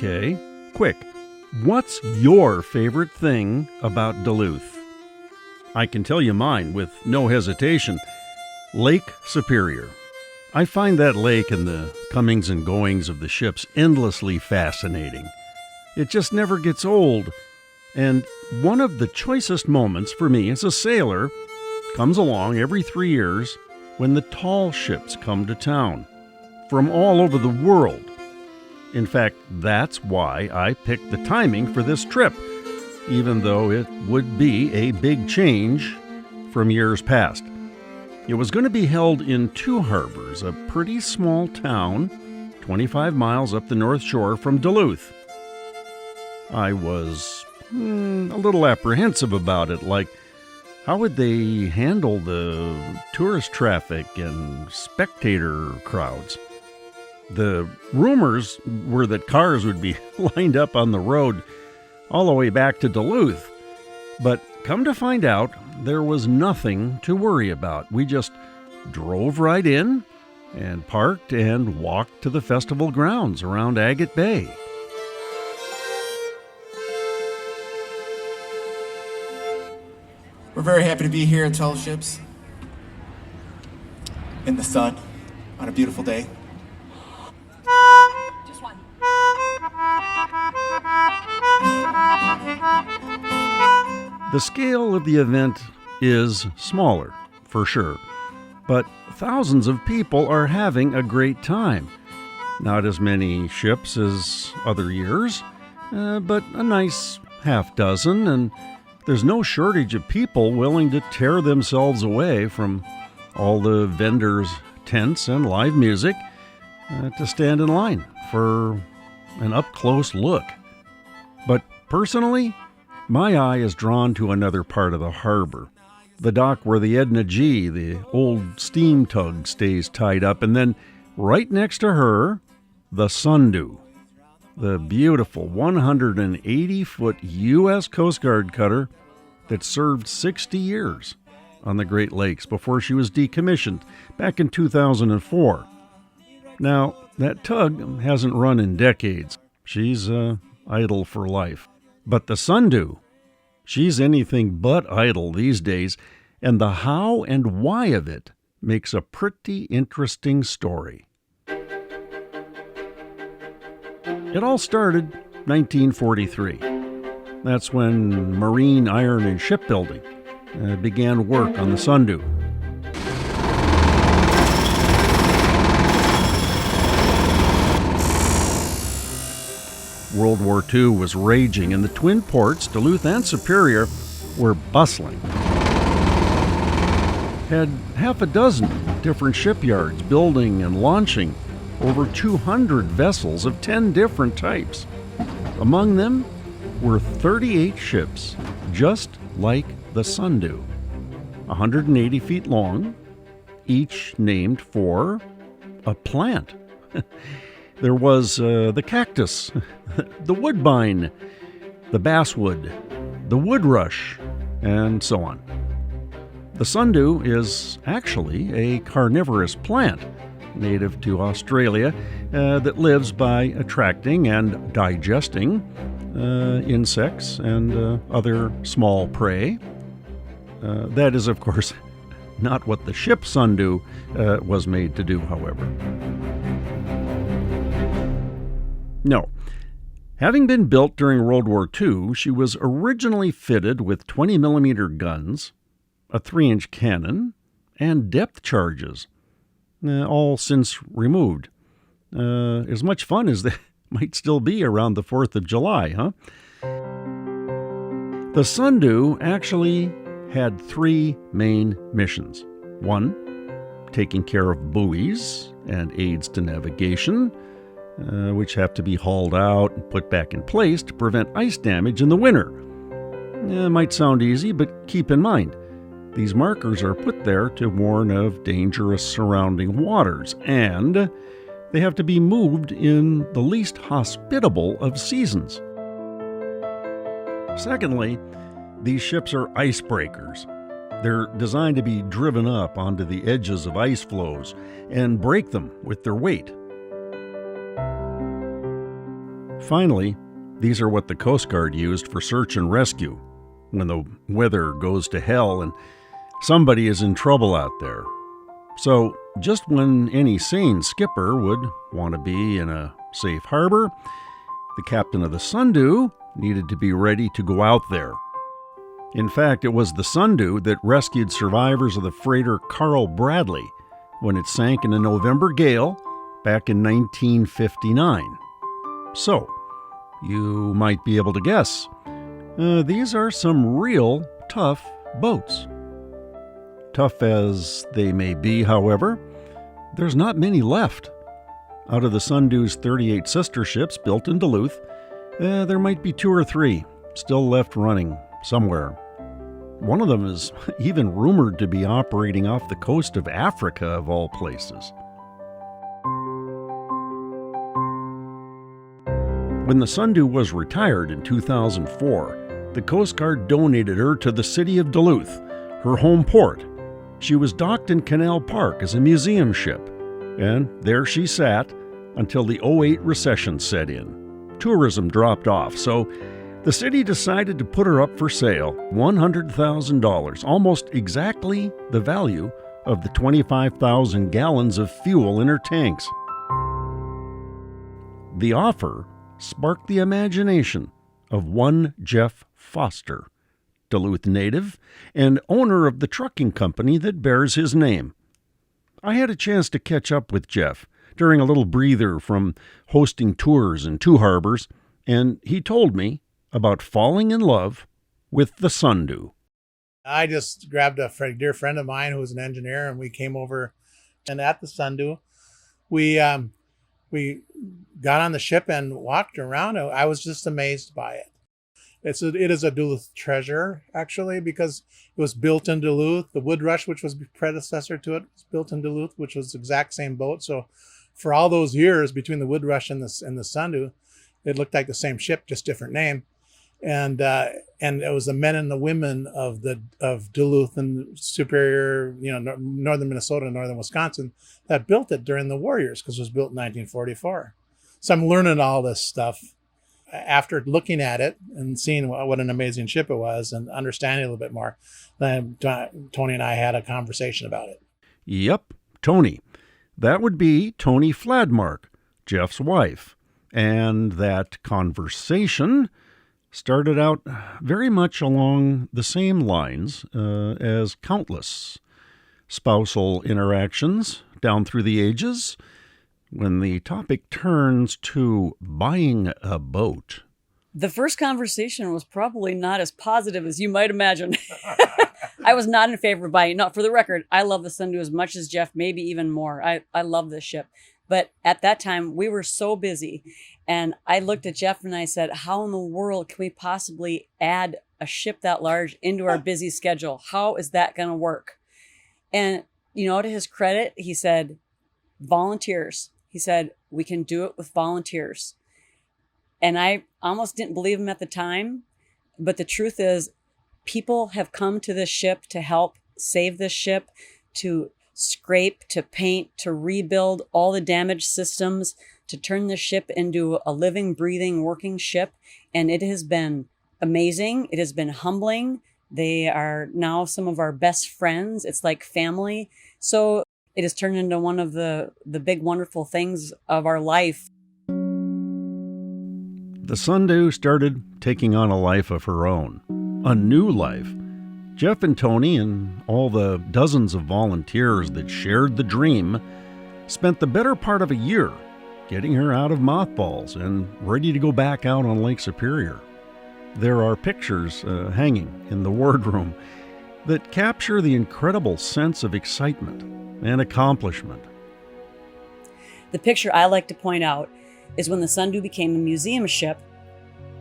Okay, quick. What's your favorite thing about Duluth? I can tell you mine with no hesitation. Lake Superior. I find that lake and the comings and goings of the ships endlessly fascinating. It just never gets old. And one of the choicest moments for me as a sailor comes along every 3 years when the tall ships come to town from all over the world. In fact, that's why I picked the timing for this trip, even though it would be a big change from years past. It was going to be held in Two Harbors, a pretty small town 25 miles up the North Shore from Duluth. I was a little apprehensive about it, like how would they handle the tourist traffic and spectator crowds? The rumors were that cars would be lined up on the road all the way back to Duluth. But come to find out, there was nothing to worry about. We just drove right in and parked and walked to the festival grounds around Agate Bay. We're very happy to be here at Tall Ships in the sun on a beautiful day. Just one. The scale of the event is smaller, for sure, but thousands of people are having a great time. Not as many ships as other years, but a nice half dozen, and there's no shortage of people willing to tear themselves away from all the vendors' tents and live music to stand in line for an up-close look. But personally, my eye is drawn to another part of the harbor, the dock where the Edna G, the old steam tug, stays tied up, and then right next to her, the Sundew, the beautiful 180-foot U.S. Coast Guard cutter that served 60 years on the Great Lakes before she was decommissioned back in 2004. Now, that tug hasn't run in decades. She's idle for life. But the Sundew, she's anything but idle these days, and the how and why of it makes a pretty interesting story. It all started 1943. That's when Marine Iron and Shipbuilding began work on the Sundew. World War II was raging, and the twin ports, Duluth and Superior, were bustling. Had half a dozen different shipyards building and launching over 200 vessels of 10 different types. Among them were 38 ships, just like the Sundew, 180 feet long, each named for a plant. There was the cactus, the woodbine, the basswood, the woodrush, and so on. The Sundew is actually a carnivorous plant native to Australia that lives by attracting and digesting insects and other small prey. That is, of course, not what the ship Sundew was made to do, however. No. Having been built during World War II, she was originally fitted with 20mm guns, a 3-inch cannon, and depth charges, all since removed. As much fun as they might still be around the 4th of July, huh? The Sundew actually had 3 main missions. 1, taking care of buoys and aids to navigation, which have to be hauled out and put back in place to prevent ice damage in the winter. It might sound easy, but keep in mind, these markers are put there to warn of dangerous surrounding waters, and they have to be moved in the least hospitable of seasons. Secondly, these ships are icebreakers. They're designed to be driven up onto the edges of ice flows and break them with their weight. Finally, these are what the Coast Guard used for search and rescue when the weather goes to hell and somebody is in trouble out there. So, just when any sane skipper would want to be in a safe harbor, the captain of the Sundew needed to be ready to go out there. In fact, it was the Sundew that rescued survivors of the freighter Carl Bradley when it sank in a November gale back in 1959. So, you might be able to guess, these are some real tough boats. Tough as they may be, however, there's not many left. Out of the Sundew's 38 sister ships built in Duluth, there might be 2 or 3 still left running somewhere. One of them is even rumored to be operating off the coast of Africa, of all places. When the Sundew was retired in 2004, the Coast Guard donated her to the city of Duluth, her home port. She was docked in Canal Park as a museum ship, and there she sat until the '08 recession set in. Tourism dropped off, so the city decided to put her up for sale, $100,000, almost exactly the value of the 25,000 gallons of fuel in her tanks. The offer sparked the imagination of one Jeff Foster, Duluth native and owner of the trucking company that bears his name. I had a chance to catch up with Jeff during a little breather from hosting tours in 2 harbors, and he told me about falling in love with the Sundew. I just grabbed a dear friend of mine who was an engineer, and we came over, and at the Sundew, we got on the ship and walked around. I was just amazed by it. It is a Duluth treasure, actually, because it was built in Duluth. The Wood Rush, which was predecessor to it, was built in Duluth, which was the exact same boat. So for all those years between the Wood Rush and the Sundew, it looked like the same ship, just different name. And it was the men and the women of Duluth and Superior, northern Minnesota, northern Wisconsin, that built it during the war years, because it was built in 1944. So I'm learning all this stuff after looking at it and seeing what an amazing ship it was and understanding a little bit more. Then Tony and I had a conversation about it. Yep, Tony. That would be Tony Fladmark, Jeff's wife. And that conversation started out very much along the same lines as countless spousal interactions down through the ages, when the topic turns to buying a boat. The first conversation was probably not as positive as you might imagine. I was not in favor of buying. No, for the record, I love the Sundew as much as Jeff, maybe even more. I love this ship. But at that time, we were so busy. And I looked at Jeff and I said, how in the world can we possibly add a ship that large into our busy schedule? How is that going to work? And, to his credit, he said, volunteers. He said, we can do it with volunteers. And I almost didn't believe him at the time. But the truth is, people have come to this ship to help save this ship, to scrape, to paint, to rebuild all the damaged systems, to turn the ship into a living, breathing, working ship. And it has been amazing. It has been humbling. They are now some of our best friends. It's like family. So it has turned into one of the big, wonderful things of our life. The Sundew started taking on a life of her own, a new life. Jeff and Tony and all the dozens of volunteers that shared the dream spent the better part of a year getting her out of mothballs and ready to go back out on Lake Superior. There are pictures hanging in the wardroom that capture the incredible sense of excitement and accomplishment. The picture I like to point out is when the Sundew became a museum ship.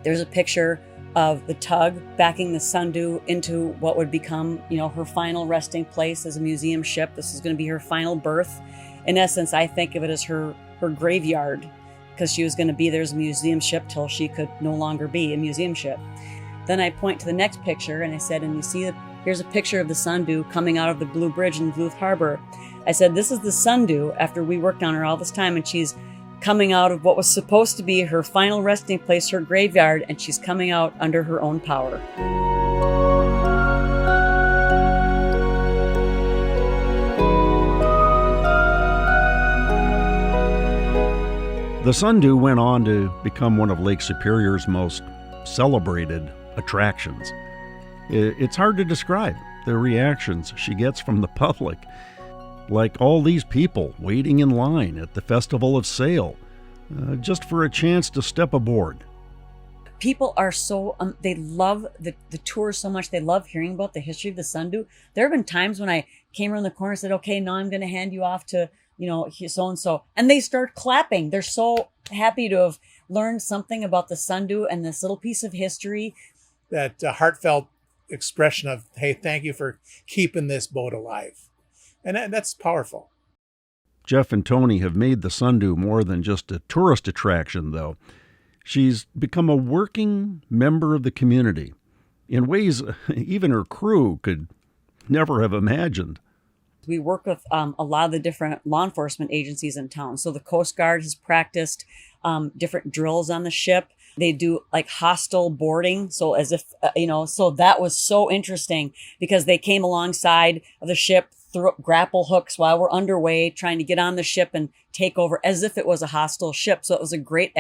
There's a picture of the tug backing the Sundew into what would become, her final resting place as a museum ship. This is going to be her final berth. In essence, I think of it as her graveyard, because she was going to be there as a museum ship till she could no longer be a museum ship. Then I point to the next picture and I said, and you see, here's a picture of the Sundew coming out of the Blue Bridge in Duluth Harbor. I said, this is the Sundew after we worked on her all this time, and she's coming out of what was supposed to be her final resting place, her graveyard, and she's coming out under her own power. The Sundew went on to become one of Lake Superior's most celebrated attractions. It's hard to describe the reactions she gets from the public, like all these people waiting in line at the Festival of Sail, just for a chance to step aboard. People are so, they love the tour so much. They love hearing about the history of the Sundew. There have been times when I came around the corner and said, okay, now I'm going to hand you off to, so-and-so. And they start clapping. They're so happy to have learned something about the Sundew and this little piece of history. That heartfelt expression of, hey, thank you for keeping this boat alive. And that's powerful. Jeff and Tony have made the Sundew more than just a tourist attraction, though. She's become a working member of the community in ways even her crew could never have imagined. We work with a lot of the different law enforcement agencies in town. So the Coast Guard has practiced different drills on the ship. They do like hostile boarding. So as if, so that was so interesting because they came alongside of the ship, threw up grapple hooks while we're underway, trying to get on the ship and take over as if it was a hostile ship. So it was a great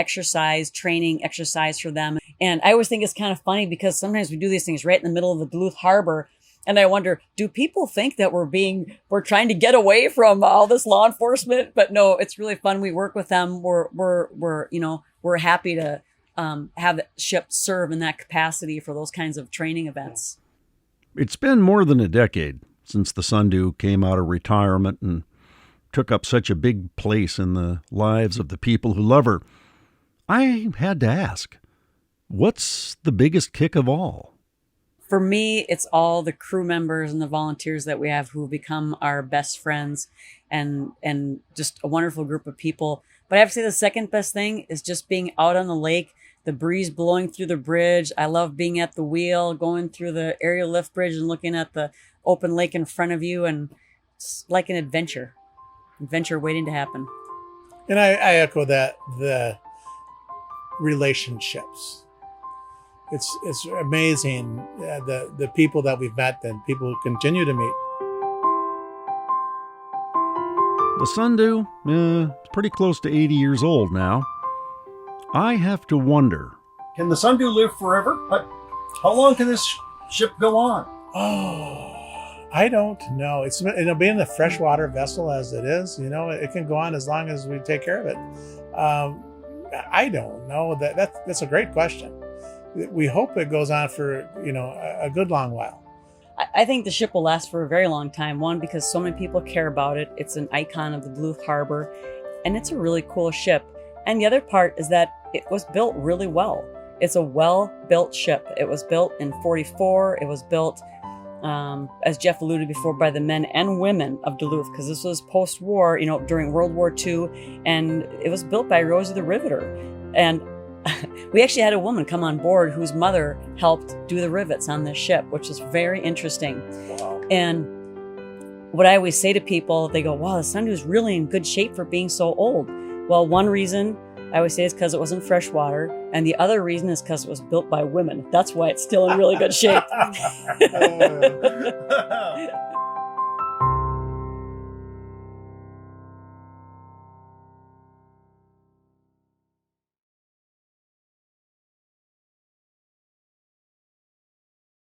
training exercise for them. And I always think it's kind of funny because sometimes we do these things right in the middle of the Duluth Harbor. And I wonder, do people think that we're trying to get away from all this law enforcement? But no, it's really fun. We work with them. We're happy to have the ship serve in that capacity for those kinds of training events. It's been more than a decade since the Sundew came out of retirement and took up such a big place in the lives of the people who love her. I had to ask, what's the biggest kick of all? For me, it's all the crew members and the volunteers that we have who become our best friends and just a wonderful group of people. But I have to say the second best thing is just being out on the lake, the breeze blowing through the bridge. I love being at the wheel, going through the aerial lift bridge and looking at the open lake in front of you, and it's like an adventure waiting to happen. And I echo that, the relationships. It's amazing, the people that we've met and people who continue to meet. The Sundew, it's pretty close to 80 years old now. I have to wonder, can the Sundew live forever? How long can this ship go on? Oh, I don't know. It'll be in a freshwater vessel as it is. It can go on as long as we take care of it. I don't know. That's a great question. We hope it goes on for, a good long while. I think the ship will last for a very long time. One, because so many people care about it. It's an icon of the Duluth Harbor, and it's a really cool ship. And the other part is that it was built really well. It's a well-built ship. It was built in 1944. It was built, as Jeff alluded before, by the men and women of Duluth, because this was post-war, during World War II, and it was built by Rosie the Riveter. And we actually had a woman come on board whose mother helped do the rivets on this ship, which is very interesting. Wow. And what I always say to people, they go, wow, the Sundew is really in good shape for being so old. Well, one reason I always say is because it was in freshwater, and the other reason is because it was built by women. That's why it's still in really good shape.